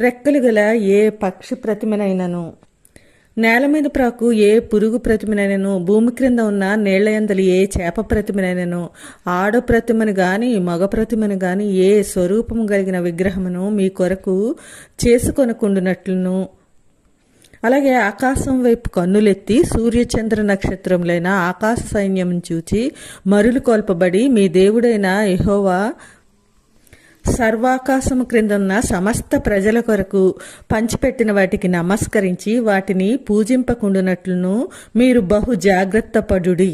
రెక్కలు గల ఏ పక్షి ప్రతిమనైనను, నేల మీద ప్రాకు ఏ పురుగు ప్రతిమనైనను, భూమి క్రింద ఉన్న నీళ్లయందలి ఏ చేప ప్రతిమనైనను, ఆడ ప్రతిమను గాని మగ ప్రతిమను గాని ఏ స్వరూపము కలిగిన విగ్రహమును మీ కొరకు చేసుకొనకుండునట్లును, అలాగే ఆకాశం వైపు కన్నులెత్తి సూర్యచంద్ర నక్షత్రములైన ఆకాశ సైన్యం చూచి మరులు కొల్పబడి మీ దేవుడైన యెహోవా సర్వాకాశము క్రిందున్న సమస్త ప్రజల కొరకు పంచిపెట్టిన వాటికి నమస్కరించి వాటిని పూజింపకుండునట్లును మీరు బహు జాగ్రత్త పడుడి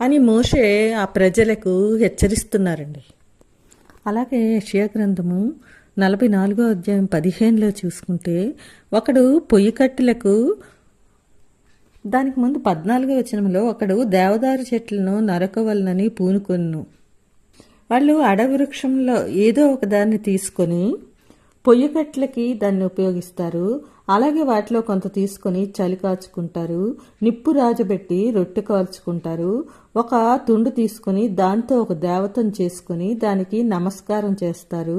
అని మోషే ఆ ప్రజలకు హెచ్చరిస్తున్నారండి. అలాగే యెషయా గ్రంథము 44వ అధ్యాయం 15లో చూసుకుంటే, ఒకడు పొయ్యి కట్టెలకు, దానికి ముందు 14వ వచనంలో, ఒకడు దేవదారు చెట్లను నరకవలనని పూనుకొను. వాళ్ళు అడవి వృక్షంలో ఏదో ఒక దాన్ని తీసుకొని పొయ్యి కట్టెలకి దాన్ని ఉపయోగిస్తారు. అలాగే వాటిలో కొంత తీసుకొని చలి కాచుకుంటారు, నిప్పు రాజబెట్టి రొట్టె కాల్చుకుంటారు. ఒక తుండు తీసుకొని దాంతో ఒక దేవతను చేసుకుని దానికి నమస్కారం చేస్తారు.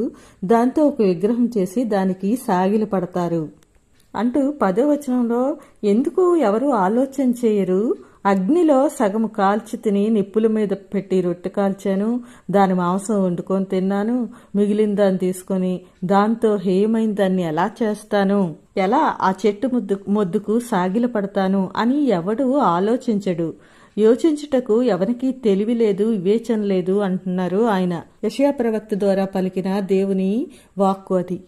దాంతో ఒక విగ్రహం చేసి దానికి సాగిల పడతారు అంటూ 10వ వచనంలో, ఎందుకు ఎవరు ఆలోచన చేయరు, అగ్నిలో సగము కాల్చి తిని నిప్పుల మీద పెట్టి రొట్టె కాల్చాను, దాని మాంసం వండుకొని తిన్నాను, మిగిలిన దాన్ని తీసుకొని దాంతో హేయమైన దాన్ని ఎలా చేస్తాను, ఎలా ఆ చెట్టు మొద్దుకు సాగిల పడతాను అని ఎవడు ఆలోచించడు. యోచించుటకు ఎవరికి తెలివి లేదు, వివేచన లేదు అంటున్నారు ఆయన. యెషయా ప్రవక్త ద్వారా పలికిన దేవుని వాక్కు అది.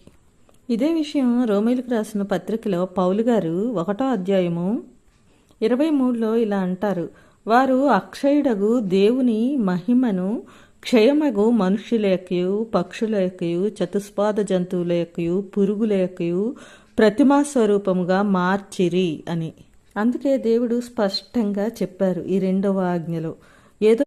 ఇదే విషయం రోమీయులకు రాసిన పత్రికలో పౌలు గారు 1వ అధ్యాయము 23లో ఇలా అంటారు, వారు అక్షయుడగు దేవుని మహిమను క్షయమగు మనుష్యుల యొక్కయు పక్షుల యొక్కయు చతుస్పాద జంతువుల యొక్కయు పురుగుల యొక్కయు ప్రతిమా స్వరూపముగా మార్చిరి అని. అందుకే దేవుడు స్పష్టంగా చెప్పారు ఈ 2వ ఆజ్ఞలో, ఏదో